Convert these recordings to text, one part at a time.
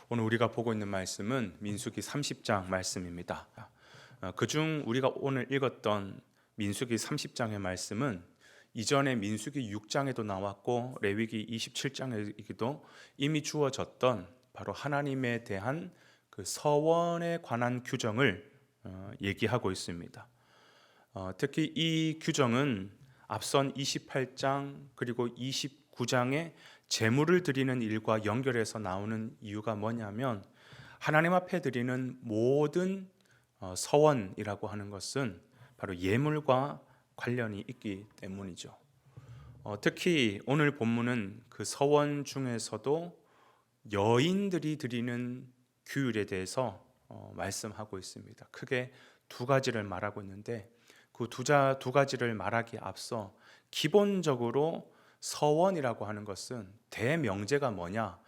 오늘 우리가 보고 있는 말씀은 민수기 30장 말씀입니다. 그중 우리가 오늘 읽었던 민수기 30장의 말씀은 이전에 민수기 6장에도 나왔고 레위기 27장에도 이미 주어졌던 바로 하나님에 대한 그 서원에 관한 규정을 얘기하고 있습니다. 특히 이 규정은 앞선 28장 그리고 29장의 제물을 드리는 일과 연결해서 나오는 이유가 뭐냐면 하나님 앞에 드리는 모든 서원이라고 하는 것은 바로 예물과 관련이 있기 때문이죠. 특히 오늘 본문은 그 서원 중에서도 여인들이 드리는 규율에 대해서 말씀하고 있습니다. 크게 두 가지를 말하고 있는데 그 두 가지를 말하기에 앞서 기본적으로 서원이라고 하는 것은 대명제가 뭐냐?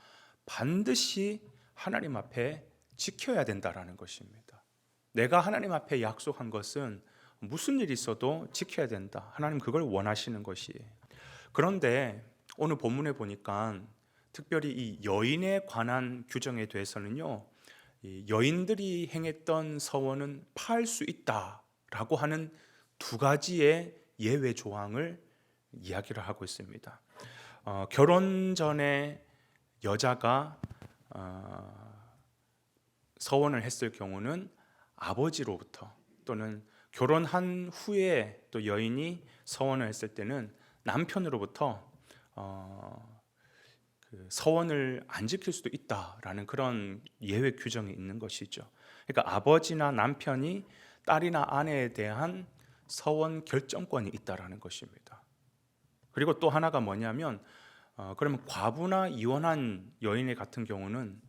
반드시 하나님 앞에 지켜야 된다라는 것입니다. 내가 하나님 앞에 약속한 것은 무슨 일이 있어도 지켜야 된다. 하나님 그걸 원하시는 것이에요. 그런데 오늘 본문에 보니까 특별히 이 여인에 관한 규정에 대해서는요, 이 여인들이 행했던 서원은 파할 수 있다라고 하는 두 가지의 예외 조항을 이야기를 하고 있습니다. 결혼 전에 여자가 서원을 했을 경우는 아버지로부터, 또는 결혼한 후에 또 여인이 서원을 했을 때는 남편으로부터 그 서원을 안 지킬 수도 있다라는 그런 예외 규정이 있는 것이죠. 그러니까 아버지나 남편이 딸이나 아내에 대한 서원 결정권이 있다라는 것입니다. 그리고 또 하나가 뭐냐면 그러면 과부나 이혼한 여인 같은 경우는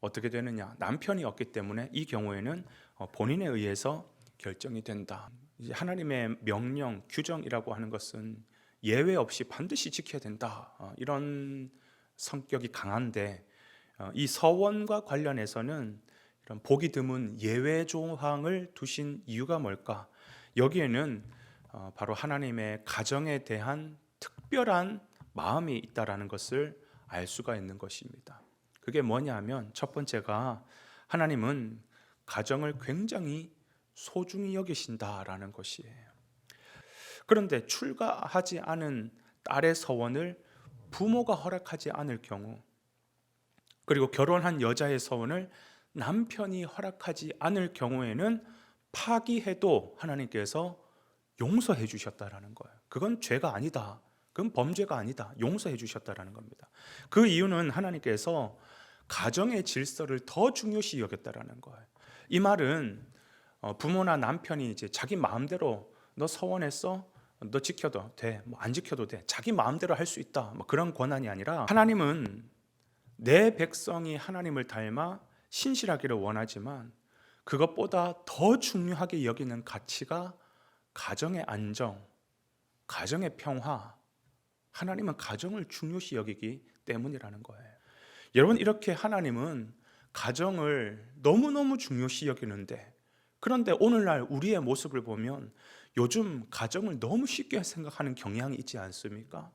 어떻게 되느냐? 남편이 없기 때문에 이 경우에는 본인에 의해서 결정이 된다. 이제 하나님의 명령, 규정이라고 하는 것은 예외 없이 반드시 지켜야 된다. 이런 성격이 강한데 이 서원과 관련해서는 이런 보기 드문 예외 조항을 두신 이유가 뭘까? 여기에는 바로 하나님의 가정에 대한 특별한 마음이 있다라는 것을 알 수가 있는 것입니다. 그게 뭐냐면 첫 번째가 하나님은 가정을 굉장히 소중히 여기신다라는 것이에요. 그런데 출가하지 않은 딸의 서원을 부모가 허락하지 않을 경우, 그리고 결혼한 여자의 서원을 남편이 허락하지 않을 경우에는 파기해도 하나님께서 용서해 주셨다라는 거예요. 그건 죄가 아니다. 그건 범죄가 아니다. 용서해 주셨다라는 겁니다. 그 이유는 하나님께서 가정의 질서를 더 중요시 여겼다라는 거예요. 이 말은 부모나 남편이 이제 자기 마음대로 너 서원했어? 너 지켜도 돼. 뭐 안 지켜도 돼. 자기 마음대로 할 수 있다. 뭐 그런 권한이 아니라 하나님은 내 백성이 하나님을 닮아 신실하기를 원하지만 그것보다 더 중요하게 여기는 가치가 가정의 안정, 가정의 평화, 하나님은 가정을 중요시 여기기 때문이라는 거예요. 여러분, 이렇게 하나님은 가정을 너무너무 중요시 여기는데, 그런데 오늘날 우리의 모습을 보면 요즘 가정을 너무 쉽게 생각하는 경향이 있지 않습니까?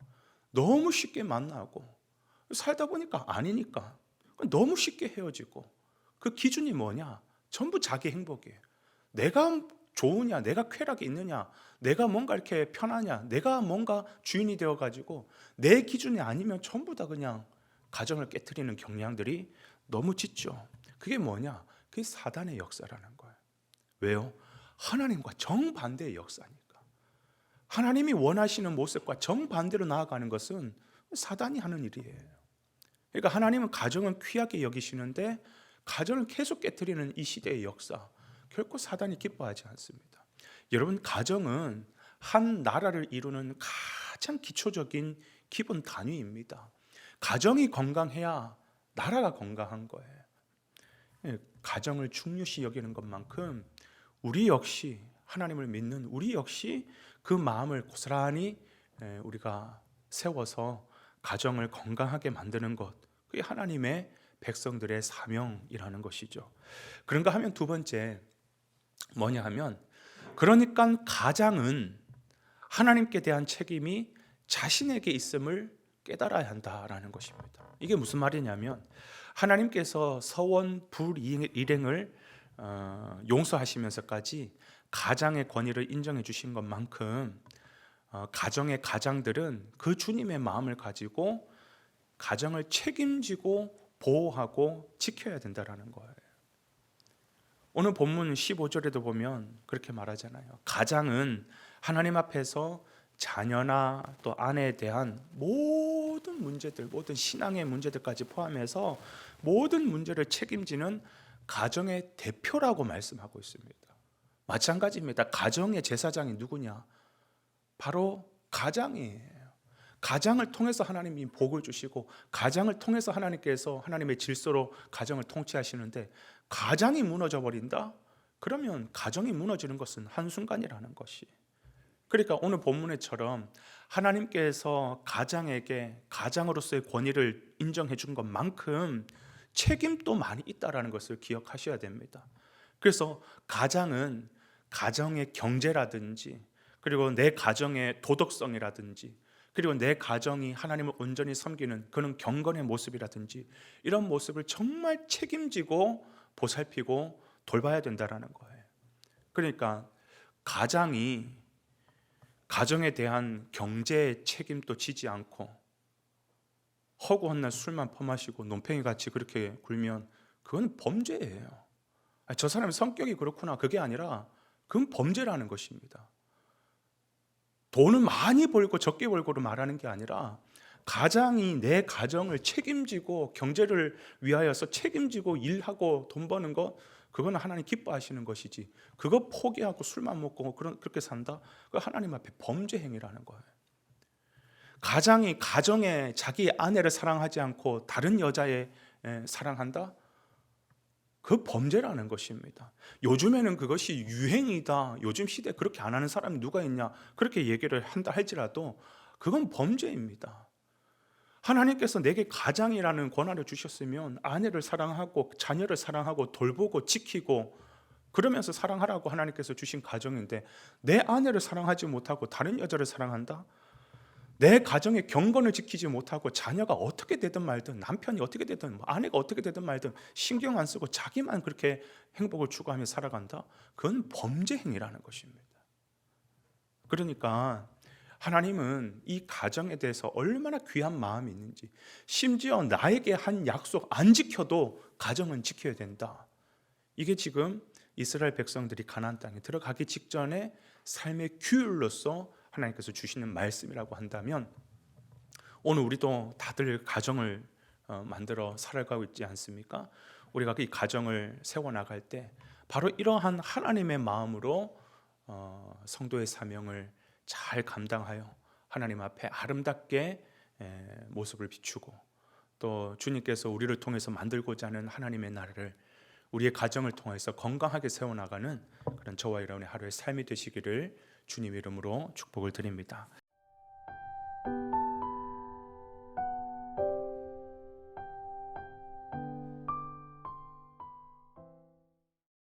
너무 쉽게 만나고 살다 보니까 아니니까 너무 쉽게 헤어지고, 그 기준이 뭐냐? 전부 자기 행복이에요. 내가 좋으냐, 내가 쾌락이 있느냐, 내가 뭔가 이렇게 편하냐, 내가 뭔가 주인이 되어가지고 내 기준이 아니면 전부 다 그냥 가정을 깨트리는 경향들이 너무 짙죠. 그게 뭐냐? 그게 사단의 역사라는 거예요. 왜요? 하나님과 정반대의 역사니까. 하나님이 원하시는 모습과 정반대로 나아가는 것은 사단이 하는 일이에요. 그러니까 하나님은 가정을 귀하게 여기시는데 가정을 계속 깨트리는 이 시대의 역사, 결코 사단이 기뻐하지 않습니다. 여러분, 가정은 한 나라를 이루는 가장 기초적인 기본 단위입니다. 가정이 건강해야 나라가 건강한 거예요. 가정을 중요시 여기는 것만큼 우리 역시, 하나님을 믿는 우리 역시 그 마음을 고스란히 우리가 세워서 가정을 건강하게 만드는 것, 그게 하나님의 백성들의 사명이라는 것이죠. 그런가 하면 두 번째 뭐냐 하면, 그러니까 가장은 하나님께 대한 책임이 자신에게 있음을 깨달아야 한다라는 것입니다. 이게 무슨 말이냐면, 하나님께서 서원 불일행을 용서하시면서까지 가장의 권위를 인정해 주신 것만큼 가정의 가장들은 그 주님의 마음을 가지고 가정을 책임지고 보호하고 지켜야 된다라는 거예요. 오늘 본문 15절에도 보면 그렇게 말하잖아요. 가장은 하나님 앞에서 자녀나 또 아내에 대한 모든 문제들, 모든 신앙의 문제들까지 포함해서 모든 문제를 책임지는 가정의 대표라고 말씀하고 있습니다. 마찬가지입니다. 가정의 제사장이 누구냐? 바로 가장이에요. 가장을 통해서 하나님이 복을 주시고 가장을 통해서 하나님께서 하나님의 질서로 가정을 통치하시는데 가장이 무너져 버린다? 그러면 가정이 무너지는 것은 한순간이라는 것이. 그러니까 오늘 본문에처럼 하나님께서 가장에게 가장으로서의 권위를 인정해 준 것만큼 책임도 많이 있다라는 것을 기억하셔야 됩니다. 그래서 가장은 가정의 경제라든지 그리고 내 가정의 도덕성이라든지 그리고 내 가정이 하나님을 온전히 섬기는 그런 경건의 모습이라든지 이런 모습을 정말 책임지고 보살피고 돌봐야 된다라는 거예요. 그러니까 가장이 가정에 대한 경제 책임도 지지 않고 허구한 날 술만 퍼마시고 논팽이 같이 그렇게 굴면 그건 범죄예요. 저 사람의 성격이 그렇구나 그게 아니라 그건 범죄라는 것입니다. 돈을 많이 벌고 적게 벌고를 말하는 게 아니라 가장이 내 가정을 책임지고 경제를 위하여서 책임지고 일하고 돈 버는 것 그거는 하나님 기뻐하시는 것이지 그거 포기하고 술만 먹고 그렇게 산다? 그거 하나님 앞에 범죄 행위라는 거예요. 가장이 가정에 자기 아내를 사랑하지 않고 다른 여자에 사랑한다? 그 범죄라는 것입니다. 요즘에는 그것이 유행이다. 요즘 시대에 그렇게 안 하는 사람이 누가 있냐? 그렇게 얘기를 한다 할지라도 그건 범죄입니다. 하나님께서 내게 가장이라는 권한을 주셨으면 아내를 사랑하고 자녀를 사랑하고 돌보고 지키고 그러면서 사랑하라고 하나님께서 주신 가정인데 내 아내를 사랑하지 못하고 다른 여자를 사랑한다? 내 가정의 경건을 지키지 못하고 자녀가 어떻게 되든 말든 남편이 어떻게 되든 아내가 어떻게 되든 말든 신경 안 쓰고 자기만 그렇게 행복을 추구하며 살아간다? 그건 범죄 행위라는 것입니다. 그러니까 하나님은 이 가정에 대해서 얼마나 귀한 마음이 있는지 심지어 나에게 한 약속 안 지켜도 가정은 지켜야 된다. 이게 지금 이스라엘 백성들이 가나안 땅에 들어가기 직전에 삶의 규율로서 하나님께서 주시는 말씀이라고 한다면 오늘 우리도 다들 가정을 만들어 살아가고 있지 않습니까? 우리가 이 가정을 세워나갈 때 바로 이러한 하나님의 마음으로 성도의 사명을 잘 감당하여 하나님 앞에 아름답게 모습을 비추고 또 주님께서 우리를 통해서 만들고자 하는 하나님의 나라를 우리의 가정을 통해서 건강하게 세워나가는 그런 저와 여러분의 하루의 삶이 되시기를 주님 이름으로 축복을 드립니다.